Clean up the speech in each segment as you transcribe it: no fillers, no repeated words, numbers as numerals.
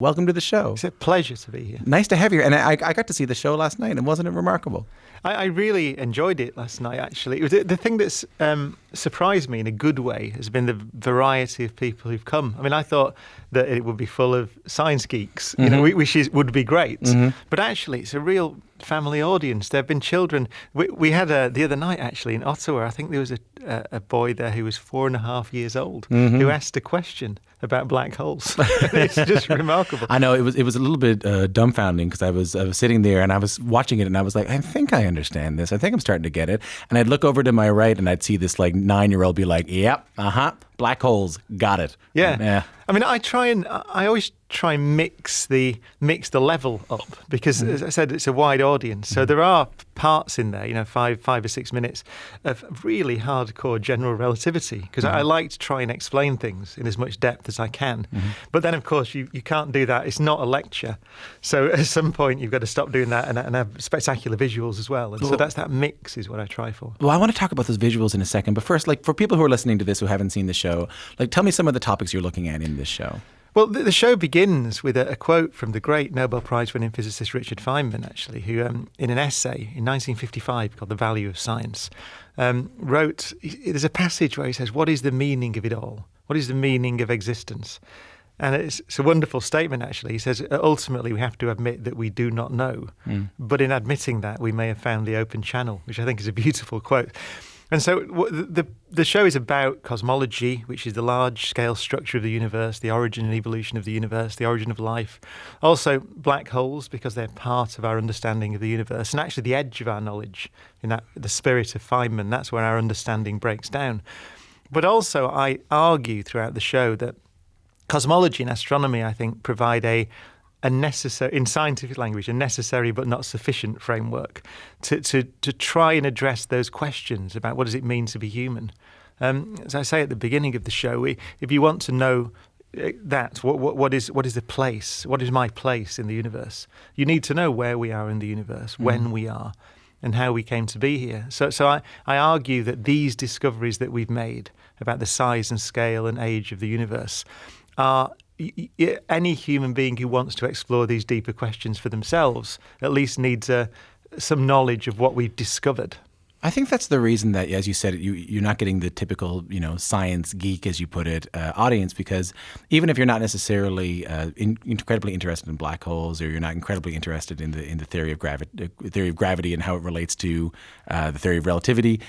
Welcome to the show. It's a pleasure to be here. Nice to have you. And I got to see the show last night, and wasn't it remarkable? I really enjoyed it last night, actually. It was the thing that's surprised me in a good way has been the variety of people who've come. I mean, I thought that it would be full of science geeks, you know, which would be great. But actually, it's a real family audience. There have been children. We had the other night, actually, in Ottawa, I think there was a boy there who was 4.5 years old who asked a question about black holes. It's just remarkable. I know, it was a little bit dumbfounding because I was sitting there and I was watching it and I was like, I think I understand this. I think I'm starting to get it. And I'd look over to my right and I'd see this like 9-year-old be like, yep, black holes, got it. Yeah. I mean, I always try and mix the level up because, as I said, it's a wide audience. So there are parts in there, you know, 5 or 6 minutes of really hardcore general relativity because I like to try and explain things in as much depth as I can. But then, of course, you can't do that. It's not a lecture. So at some point, you've got to stop doing that and have spectacular visuals as well. And so that mix is what I try for. Well, I want to talk about those visuals in a second. But first, like for people who are listening to this who haven't seen the show, like tell me some of the topics you're looking at in this show. Well, the show begins with a quote from the great Nobel Prize-winning physicist Richard Feynman, actually, who, in an essay in 1955 called The Value of Science, wrote, there's a passage where he says, what is the meaning of it all? What is the meaning of existence? And it's a wonderful statement, actually. He says, ultimately, we have to admit that we do not know. But in admitting that, we may have found the open channel, which I think is a beautiful quote. And so the show is about cosmology, which is the large-scale structure of the universe, the origin and evolution of the universe, the origin of life. Also, black holes, because they're part of our understanding of the universe, and actually the edge of our knowledge, in that the spirit of Feynman, that's where our understanding breaks down. But also, I argue throughout the show that cosmology and astronomy, I think, provide a necessary, in scientific language, a necessary but not sufficient framework to try and address those questions about what does it mean to be human. As I say at the beginning of the show, if you want to know that, what is the place, what is my place in the universe, you need to know where we are in the universe, when we are, and how we came to be here. So I argue that these discoveries that we've made about the size and scale and age of the universe are any human being who wants to explore these deeper questions for themselves at least needs some knowledge of what we've discovered. I think that's the reason that, as you said, you're not getting the typical, science geek, as you put it, audience, because even if you're not necessarily incredibly interested in black holes, or you're not incredibly interested in the theory of gravity and how it relates to the theory of relativity,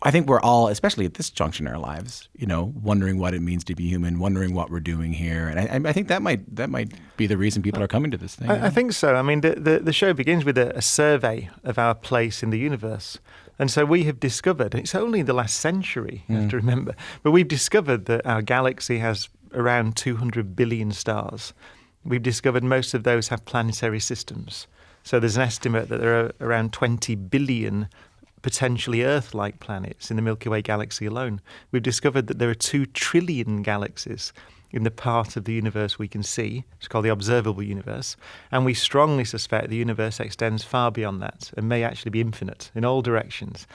I think we're all, especially at this junction in our lives, wondering what it means to be human, wondering what we're doing here, and I think that might be the reason people are coming to this thing. I think so. I mean, the show begins with a survey of our place in the universe, and so we have discovered. It's only in the last century, you have to remember, but we've discovered that our galaxy has around 200 billion stars. We've discovered most of those have planetary systems. So there's an estimate that there are around 20 billion potentially Earth-like planets in the Milky Way galaxy alone. We've discovered that there are 2 trillion galaxies in the part of the universe we can see. It's called the observable universe. And we strongly suspect the universe extends far beyond that and may actually be infinite in all directions.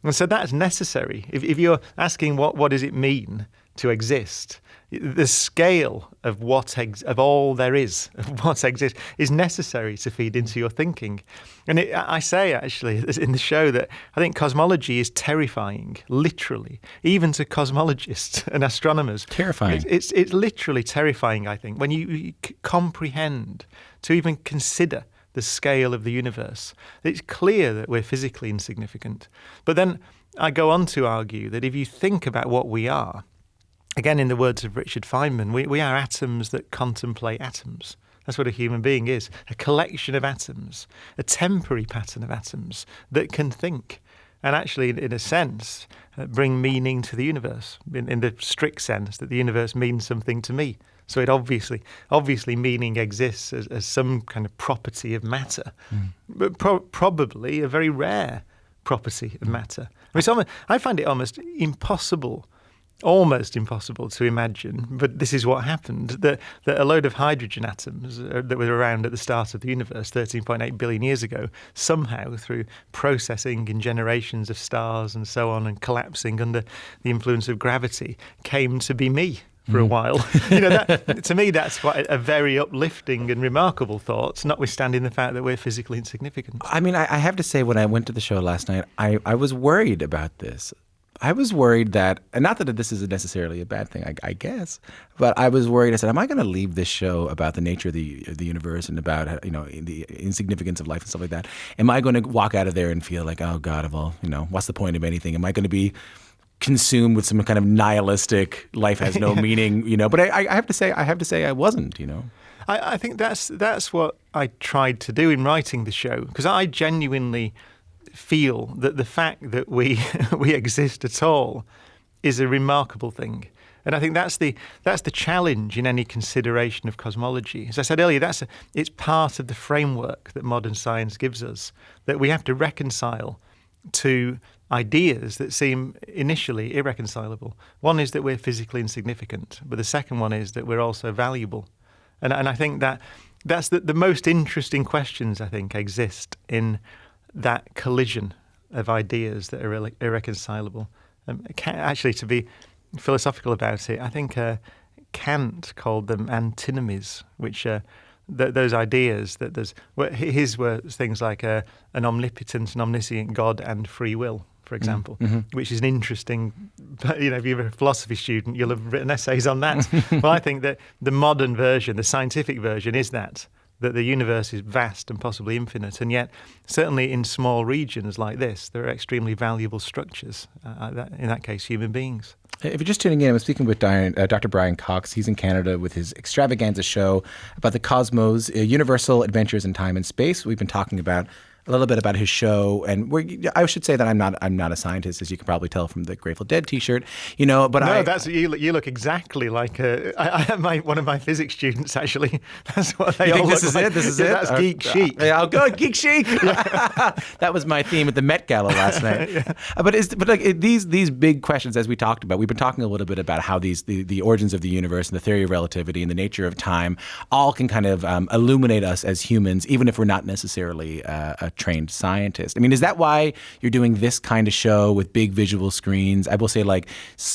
And so that's necessary. If you're asking what does it mean to exist, the scale of of all there is, of what exists, is necessary to feed into your thinking. And I say, actually, in the show that I think cosmology is terrifying, literally, even to cosmologists and astronomers. Terrifying. It's literally terrifying, I think, when you comprehend, to even consider the scale of the universe. It's clear that we're physically insignificant. But then I go on to argue that if you think about what we are, again, in the words of Richard Feynman, we are atoms that contemplate atoms. That's what a human being is, a collection of atoms, a temporary pattern of atoms that can think and actually, in a sense, bring meaning to the universe, in the strict sense that the universe means something to me. So it obviously meaning exists as some kind of property of matter, but probably a very rare property of matter. I find it almost impossible to imagine, but this is what happened, that a load of hydrogen atoms that were around at the start of the universe 13.8 billion years ago, somehow through processing in generations of stars and so on and collapsing under the influence of gravity, came to be me, for a while. To me, that's quite a very uplifting and remarkable thought, notwithstanding the fact that we're physically insignificant. I mean, I have to say, when I went to the show last night, I was worried about this. I was worried that, and not that this is necessarily a bad thing, I guess, but I was worried. I said, am I going to leave this show about the nature of the universe and about the insignificance of life and stuff like that? Am I going to walk out of there and feel like, oh God, what's the point of anything? Am I going to be consumed with some kind of nihilistic life has no meaning? But I have to say I wasn't. I think that's what I tried to do in writing the show, because I genuinely feel that the fact that we exist at all is a remarkable thing. And I think that's the challenge in any consideration of cosmology. As I said earlier, it's part of the framework that modern science gives us, that we have to reconcile to ideas that seem initially irreconcilable. One is that we're physically insignificant, but the second one is that we're also valuable. And I think that's the most interesting questions, I think, exist in that collision of ideas that are irreconcilable. Actually, to be philosophical about it, I think Kant called them antinomies, which are those ideas that his were things like an omnipotent and omniscient God and free will, for example, which is an interesting, if you're a philosophy student, you'll have written essays on that. Well, I think that the modern version, the scientific version, is that the universe is vast and possibly infinite, and yet certainly in small regions like this, there are extremely valuable structures, in that case, human beings. If you're just tuning in, I'm speaking with Dr. Brian Cox. He's in Canada with his extravaganza show about the cosmos, universal adventures in time and space. We've been talking about a little bit about his show, and I should say that I'm not a scientist, as you can probably tell from the Grateful Dead T-shirt, But no, you look exactly like one of my physics students. Actually, that's what they all look like. This is it. That's geek chic. Yeah, good, geek chic. That was my theme at the Met Gala last night. Yeah. These big questions, as we talked about, we've been talking a little bit about how the origins of the universe and the theory of relativity and the nature of time all can kind of illuminate us as humans, even if we're not necessarily a trained scientist. I mean, is that why you're doing this kind of show with big visual screens? I will say,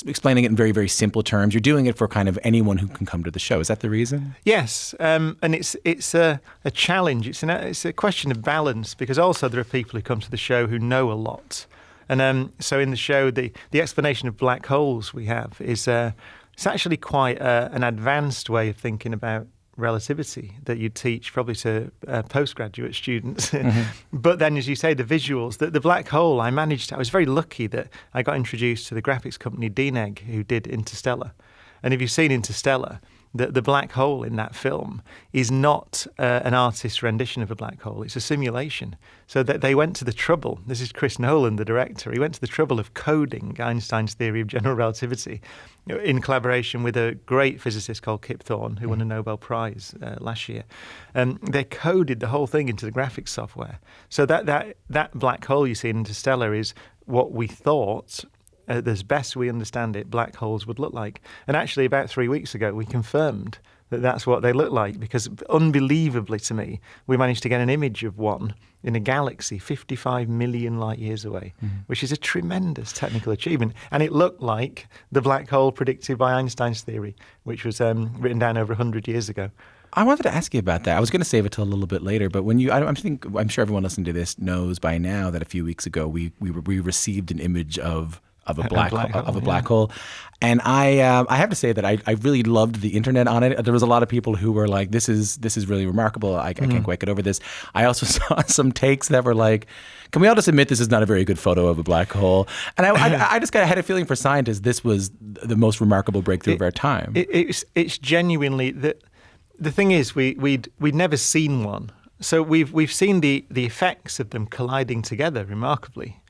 explaining it in very, very simple terms, you're doing it for kind of anyone who can come to the show. Is that the reason? Yes, and it's a challenge. It's a question of balance, because also there are people who come to the show who know a lot. And so in the show, the explanation of black holes we have is it's actually quite an advanced way of thinking about relativity that you teach probably to postgraduate students. But then, as you say, the visuals, the black hole, I was very lucky that I got introduced to the graphics company DNEG, who did Interstellar. And if you've seen Interstellar, the black hole in that film is not an artist's rendition of a black hole. It's a simulation. So that they went to the trouble, this is Chris Nolan, the director, he went to the trouble of coding Einstein's theory of general relativity in collaboration with a great physicist called Kip Thorne, who won a Nobel Prize last year. They coded the whole thing into the graphics software. So that black hole you see in Interstellar is what we thought, as best we understand it, black holes would look like. And actually, about 3 weeks ago, we confirmed that that's what they look like, because unbelievably to me, we managed to get an image of one in a galaxy 55 million light years away, which is a tremendous technical achievement. And it looked like the black hole predicted by Einstein's theory, which was written down over 100 years ago. I wanted to ask you about that. I was going to save it till a little bit later, but when I'm sure everyone listening to this knows by now that a few weeks ago we received an image of a black hole, and I have to say that I really loved the internet on it. There was a lot of people who were like, "This is really remarkable. I can't quite get over this." I also saw some takes that were like, "Can we all just admit this is not a very good photo of a black hole?" And I just had a feeling for scientists, this was the most remarkable breakthrough of our time. It's genuinely the thing is we'd never seen one, so we've seen the effects of them colliding together remarkably.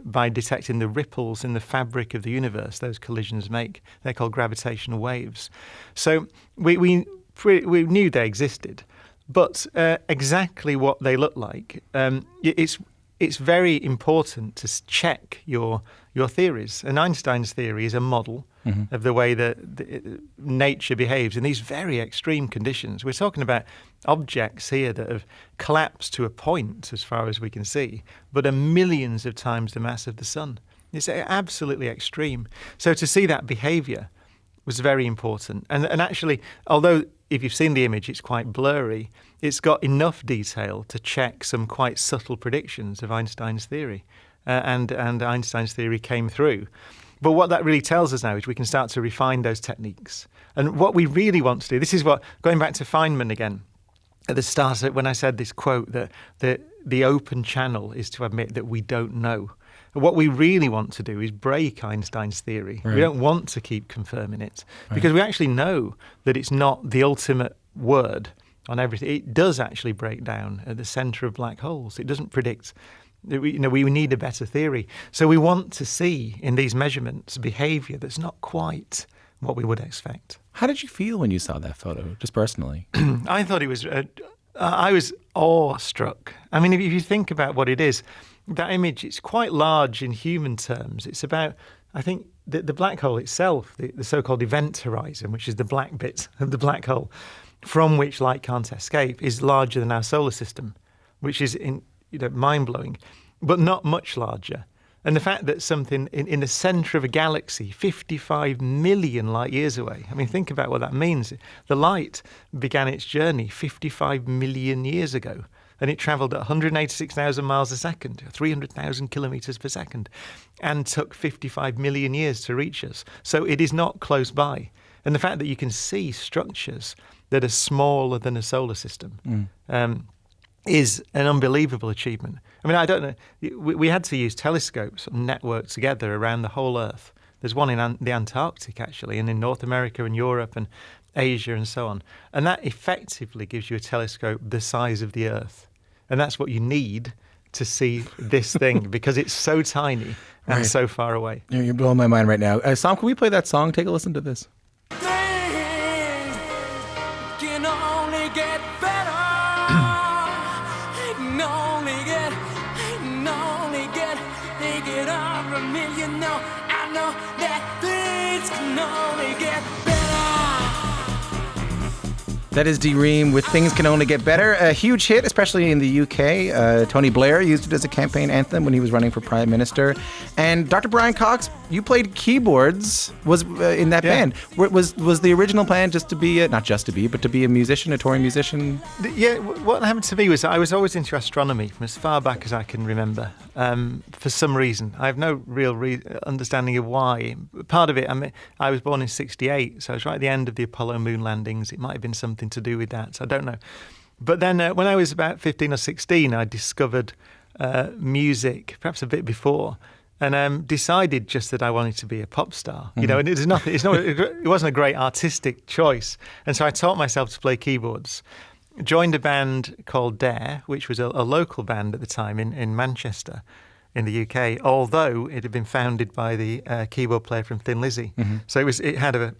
By detecting the ripples in the fabric of the universe those collisions make. They're called gravitational waves. So we knew they existed, but exactly what they look like, it's very important to check your theories. And Einstein's theory is a model of the way that nature behaves in these very extreme conditions. We're talking about objects here that have collapsed to a point, as far as we can see, but are millions of times the mass of the sun. It's absolutely extreme. So to see that behavior was very important. And actually, although if you've seen the image, it's quite blurry, it's got enough detail to check some quite subtle predictions of Einstein's theory. And Einstein's theory came through. But what that really tells us now is we can start to refine those techniques. And what we really want to do, this is what, going back to Feynman again, at the start, when I said this quote, that the open channel is to admit that we don't know. What we really want to do is break Einstein's theory. Right. We don't want to keep confirming it because we actually know that it's not the ultimate word on everything. It does actually break down at the center of black holes. It doesn't predict. We need a better theory. So we want to see in these measurements behavior that's not quite what we would expect. How did you feel when you saw that photo, just personally? I thought it was, I was awestruck. I mean, if you think about what it is, that image, it's quite large in human terms. It's about, I think, the black hole itself, the so-called event horizon, which is the black bit of the black hole, from which light can't escape, is larger than our solar system, which is mind-blowing, but not much larger. And the fact that something in the centre of a galaxy, 55 million light years away, I mean, think about what that means. The light began its journey 55 million years ago, and it travelled at 186,000 miles a second, 300,000 kilometres per second, and took 55 million years to reach us. So it is not close by. And the fact that you can see structures that are smaller than a solar system is an unbelievable achievement. I mean, I don't know. We had to use telescopes and network together around the whole Earth. There's one in the Antarctic, actually, and in North America and Europe and Asia and so on. And that effectively gives you a telescope the size of the Earth. And that's what you need to see this thing because it's so tiny and so far away. You're blowing my mind right now. Sam, can we play that song? Take a listen to this. Things can only get better. Think it over me, you know. I know that things can only get better. That is D-Ream with Things Can Only Get Better. A huge hit, especially in the UK. Tony Blair used it as a campaign anthem when he was running for Prime Minister. And Dr. Brian Cox, you played keyboards was in that band. Was the original plan just to be, not just to be, but to be a musician, a touring musician? Yeah, what happened to me was I was always into astronomy from as far back as I can remember. For some reason. I have no real understanding of why. Part of it, I was born in 1968, so I was right at the end of the Apollo moon landings. It might have been something to do with that, so I don't know. But then when I was about 15 or 16, I discovered music, perhaps a bit before, and decided just that I wanted to be a pop star. You know, and it wasn't a great artistic choice. And so I taught myself to play keyboards. Joined a band called Dare, which was a local band at the time in Manchester, in the UK, although it had been founded by the keyboard player from Thin Lizzy. So it had a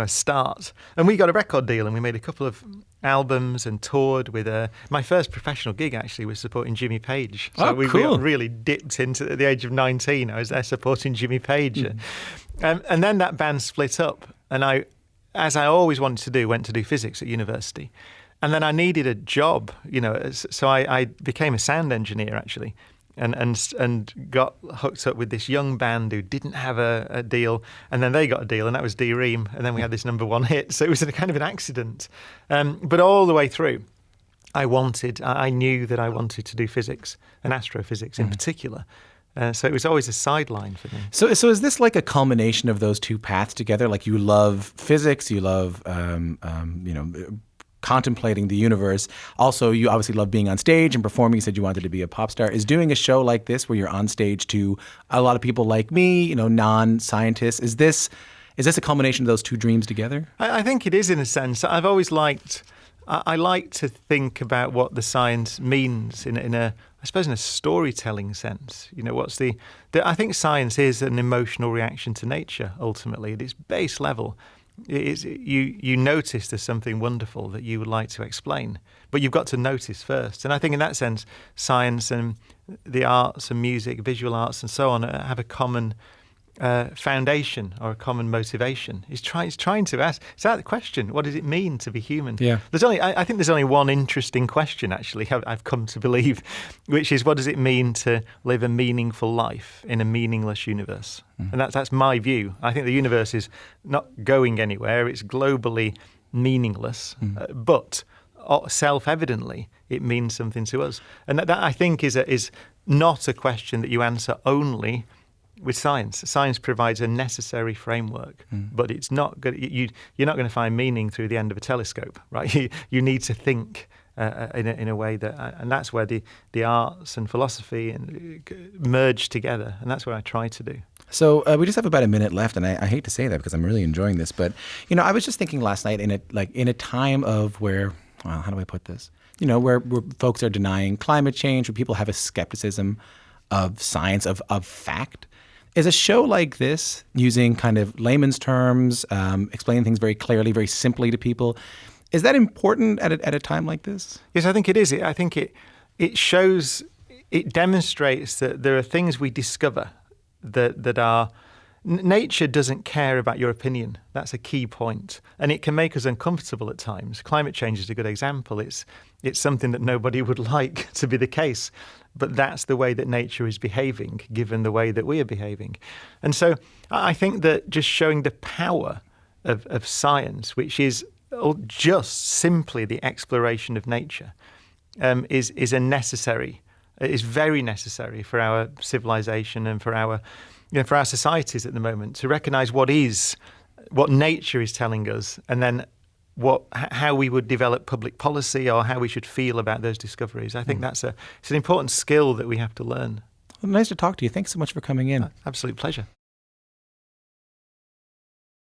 start. And we got a record deal and we made a couple of albums and toured with my first professional gig actually was supporting Jimmy Page. So we really dipped into at the age of 19. I was there supporting Jimmy Page. And then that band split up and I, as I always wanted to do, went to do physics at university. And then I needed a job, so I became a sound engineer actually, and got hooked up with this young band who didn't have a deal, and then they got a deal, and that was D-Ream, and then we had this #1 hit. So it was a kind of an accident, but all the way through, I knew that I wanted to do physics and astrophysics in particular. So it was always a sideline for me. So is this like a culmination of those two paths together? Like you love physics, you love contemplating the universe. Also, you obviously love being on stage and performing. You said you wanted to be a pop star. Is doing a show like this where you're on stage to a lot of people like me, non-scientists, is this a culmination of those two dreams together? I think it is in a sense. I've always I like to think about what the science means in a storytelling sense. I think science is an emotional reaction to nature, ultimately, at its base level. You notice there's something wonderful that you would like to explain, but you've got to notice first. And I think in that sense, science and the arts and music, visual arts and so on have a common foundation or a common motivation. It's trying to ask. It's that question: what does it mean to be human? Yeah. I think there's only one interesting question, actually. I've come to believe, which is, what does it mean to live a meaningful life in a meaningless universe? And that's my view. I think the universe is not going anywhere. It's globally meaningless, but self-evidently it means something to us. And that I think is not a question that you answer only with science. Science provides a necessary framework, but it's not good. You're not going to find meaning through the end of a telescope, right? You need to think in a way that, and that's where the arts and philosophy merge together, and that's what I try to do. So we just have about a minute left, and I hate to say that because I'm really enjoying this, but I was just thinking last night in a time of where, well, how do I put this? Where folks are denying climate change, where people have a skepticism of science, of fact. Is a show like this, using kind of layman's terms, explaining things very clearly, very simply to people, is that important at a time like this? Yes, I think it is. I think it shows, it demonstrates that there are things we discover that are, nature doesn't care about your opinion. That's a key point. And it can make us uncomfortable at times. Climate change is a good example. It's something that nobody would like to be the case. But that's the way that nature is behaving, given the way that we are behaving. And so I think that just showing the power of science, which is just simply the exploration of nature, is very necessary for our civilization and for our societies at the moment, to recognize what nature is telling us, and then how we would develop public policy or how we should feel about those discoveries. I think it's an important skill that we have to learn. Well, nice to talk to you. Thanks so much for coming in. Absolute pleasure.